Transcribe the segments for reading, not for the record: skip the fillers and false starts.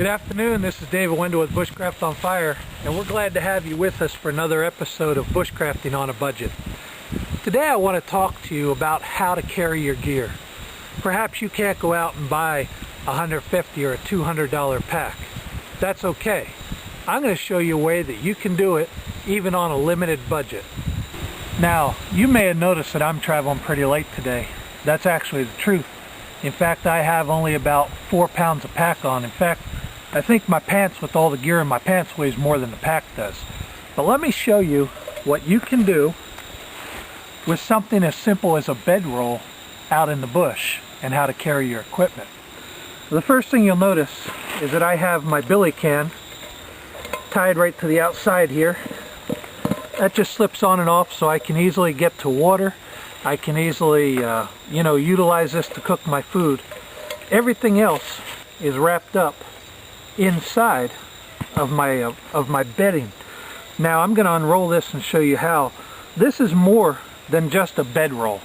Good afternoon, this is David Wendell with BushcraftOnFire, and we're glad to have you with us for another episode of Bushcrafting on a Budget. Today I want to talk to you about how to carry your gear. Perhaps you can't go out and buy a $150 or a $200 pack. That's okay. I'm going to show you a way that you can do it even on a limited budget. Now, you may have noticed that I'm traveling pretty light today. That's actually the truth. In fact, I have only about 4 pounds of pack on. In fact, I think my pants, with all the gear in my pants, weighs more than the pack does. But let me show you what you can do with something as simple as a bedroll out in the bush and how to carry your equipment. The first thing you'll notice is that I have my billy can tied right to the outside here. That just slips on and off so I can easily get to water. I can easily utilize this to cook my food. Everything else is wrapped up inside of my bedding. Now I'm going to unroll this and show you how. This is more than just a bedroll.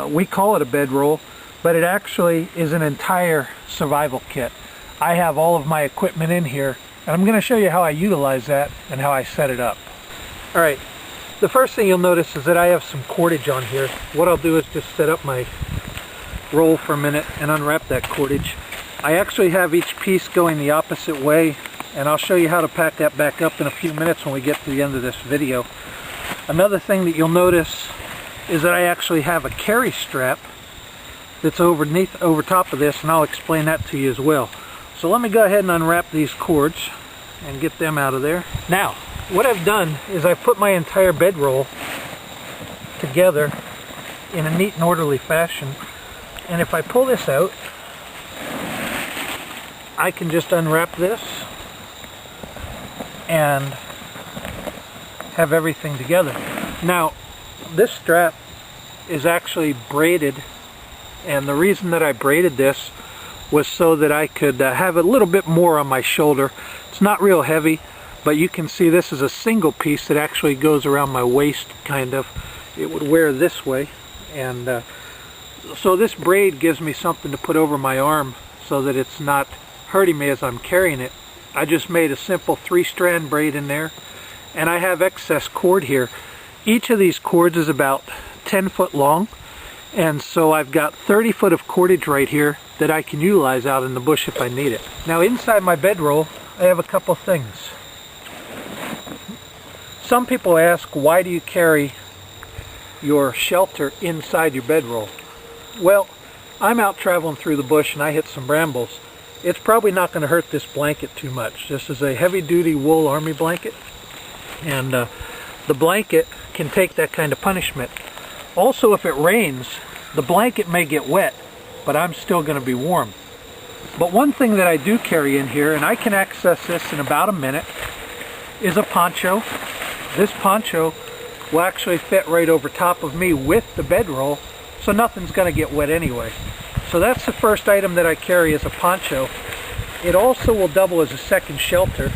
We call it a bedroll, but it actually is an entire survival kit. I have all of my equipment in here, and I'm going to show you how I utilize that and how I set it up. Alright, the first thing you'll notice is that I have some cordage on here. What I'll do is just set up my roll for a minute and unwrap that cordage. I actually have each piece going the opposite way, and I'll show you how to pack that back up in a few minutes when we get to the end of this video. Another thing that you'll notice is that I actually have a carry strap that's over top of this, and I'll explain that to you as well. So let me go ahead and unwrap these cords and get them out of there. Now, what I've done is I've put my entire bedroll together in a neat and orderly fashion, and if I pull this out, I can just unwrap this and have everything together. Now, this strap is actually braided, and the reason that I braided this was so that I could have a little bit more on my shoulder. It's not real heavy, but you can see this is a single piece that actually goes around my waist, kind of. It would wear this way, and so this braid gives me something to put over my arm so that it's not hurting me as I'm carrying it. I just made a simple 3-strand braid in there, and I have excess cord here. Each of these cords is about 10 foot long, and so I've got 30 foot of cordage right here that I can utilize out in the bush if I need it. Now, inside my bedroll I have a couple things. Some people ask, why do you carry your shelter inside your bedroll? Well, I'm out traveling through the bush and I hit some brambles. It's probably not going to hurt this blanket too much. This is a heavy-duty wool army blanket, and the blanket can take that kind of punishment. Also, if it rains, the blanket may get wet, but I'm still going to be warm. But one thing that I do carry in here, and I can access this in about a minute, is a poncho. This poncho will actually fit right over top of me with the bedroll, so nothing's going to get wet anyway. So that's the first item that I carry, is a poncho. It also will double as a second shelter.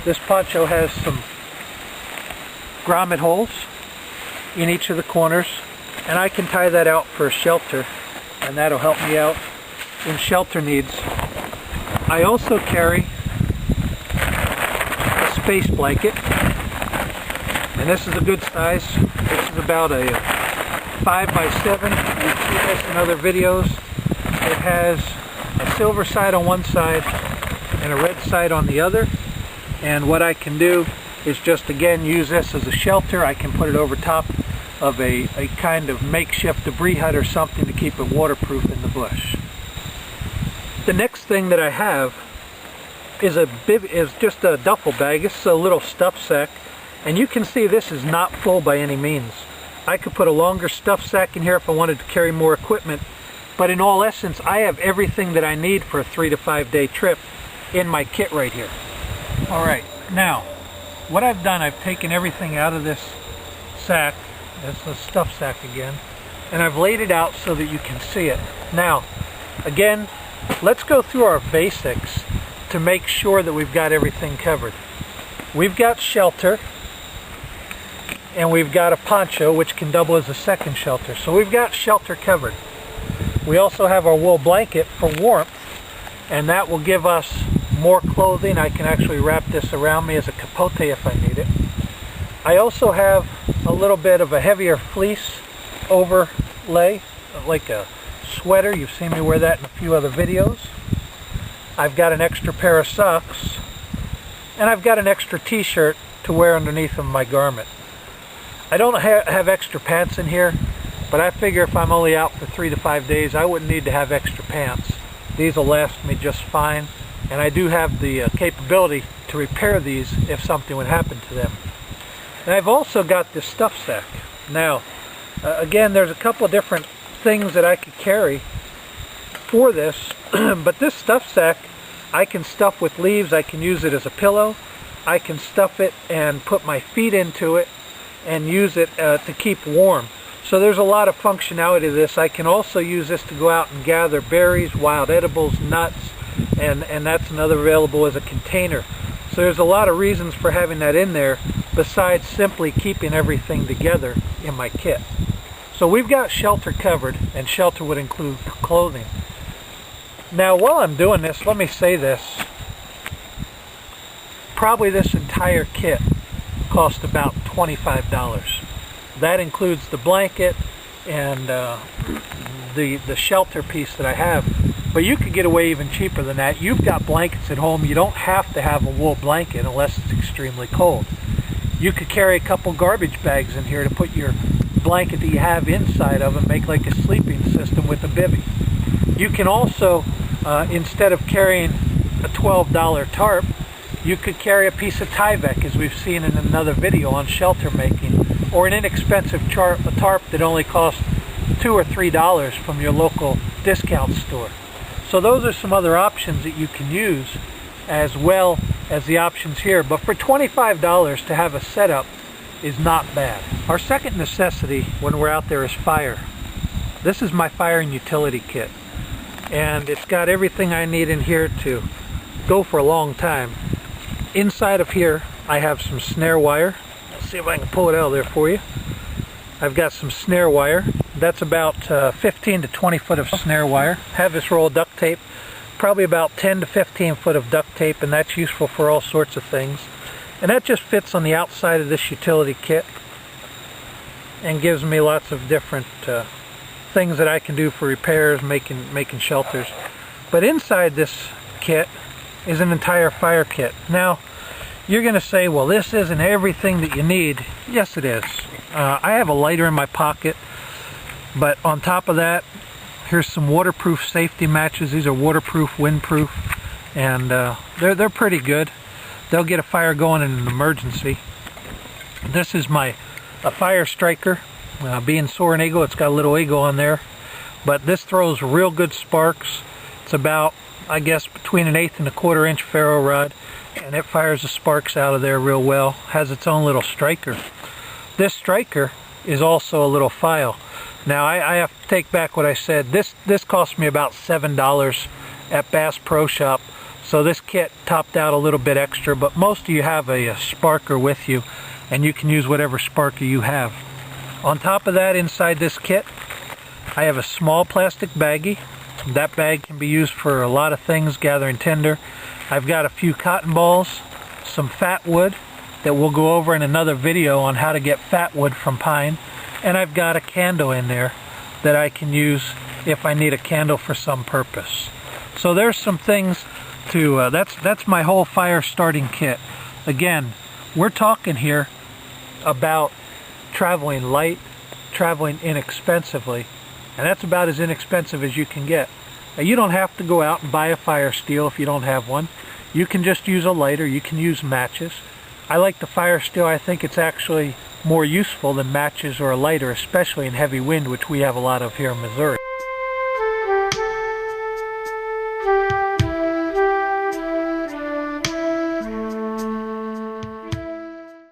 This poncho has some grommet holes in each of the corners, and I can tie that out for a shelter, and that'll help me out in shelter needs. I also carry a space blanket, and this is a good size. This is about a 5x7. You've seen this in other videos. It has a silver side on one side and a red side on the other, and what I can do is just again use this as a shelter. I can put it over top of a kind of makeshift debris hut or something to keep it waterproof in the bush. The next thing that I have is just a duffel bag. It's a little stuff sack, and you can see this is not full by any means. I could put a longer stuff sack in here if I wanted to carry more equipment, but in all essence I have everything that I need for a 3 to 5 day trip in my kit right here. Alright, now what I've done, I've taken everything out of this sack. It's a stuff sack again, and I've laid it out so that you can see it. Now again, let's go through our basics to make sure that we've got everything covered. We've got shelter, and we've got a poncho which can double as a second shelter. So we've got shelter covered. We also have our wool blanket for warmth, and that will give us more clothing, I can actually wrap this around me as a capote if I need it. I also have a little bit of a heavier fleece overlay, like a sweater. You've seen me wear that in a few other videos. I've got an extra pair of socks, and I've got an extra t-shirt to wear underneath of my garment. I don't have extra pants in here, but I figure if I'm only out for 3 to 5 days, I wouldn't need to have extra pants. These will last me just fine, and I do have the capability to repair these if something would happen to them. And I've also got this stuff sack. Now, again, there's a couple of different things that I could carry for this, but this stuff sack I can stuff with leaves. I can use it as a pillow. I can stuff it and put my feet into it and use it to keep warm. So there's a lot of functionality to this. I can also use this to go out and gather berries, wild edibles, nuts, and that's another available as a container. So there's a lot of reasons for having that in there besides simply keeping everything together in my kit. So we've got shelter covered, and shelter would include clothing. Now while I'm doing this, let me say this. Probably this entire kit cost about $25. That includes the blanket and the shelter piece that I have. But you could get away even cheaper than that. You've got blankets at home. You don't have to have a wool blanket unless it's extremely cold. You could carry a couple garbage bags in here to put your blanket that you have inside of and make like a sleeping system with a bivvy. You can also, instead of carrying a $12 tarp, you could carry a piece of Tyvek, as we've seen in another video on shelter making, or an inexpensive tarp that only costs $2 or $3 from your local discount store. So those are some other options that you can use, as well as the options here. But for $25 to have a setup is not bad. Our second necessity when we're out there is fire. This is my fire and utility kit, and it's got everything I need in here to go for a long time. Inside of here I have some snare wire. Let's see if I can pull it out of there for you. I've got some snare wire. That's about 15 to 20 foot of snare wire. Have this roll of duct tape, probably about 10 to 15 foot of duct tape, and that's useful for all sorts of things. And that just fits on the outside of this utility kit and gives me lots of different things that I can do for repairs, making shelters. But inside this kit is an entire fire kit. Now, you're going to say, well, this isn't everything that you need. Yes, it is. I have a lighter in my pocket, but on top of that, here's some waterproof safety matches. These are waterproof, windproof, and they're pretty good. They'll get a fire going in an emergency. This is a fire striker. Being Soaring Eagle, it's got a little eagle on there, but this throws real good sparks. It's about, I guess, between an 1/8 and a 1/4 inch ferro rod, and it fires the sparks out of there real well. Has its own little striker. This striker is also a little file. Now I have to take back what I said. This cost me about $7 at Bass Pro Shop, so this kit topped out a little bit extra, but most of you have a sparker with you, and you can use whatever sparker you have. On top of that, inside this kit, I have a small plastic baggie. That bag can be used for a lot of things, gathering tinder. I've got a few cotton balls, some fat wood that we'll go over in another video on how to get fat wood from pine, and I've got a candle in there that I can use if I need a candle for some purpose. So there's some things to, that's my whole fire starting kit. Again, we're talking here about traveling light, traveling inexpensively, and that's about as inexpensive as you can get. Now, you don't have to go out and buy a fire steel if you don't have one. You can just use a lighter. You can use matches. I like the fire steel. I think it's actually more useful than matches or a lighter, especially in heavy wind, which we have a lot of here in Missouri.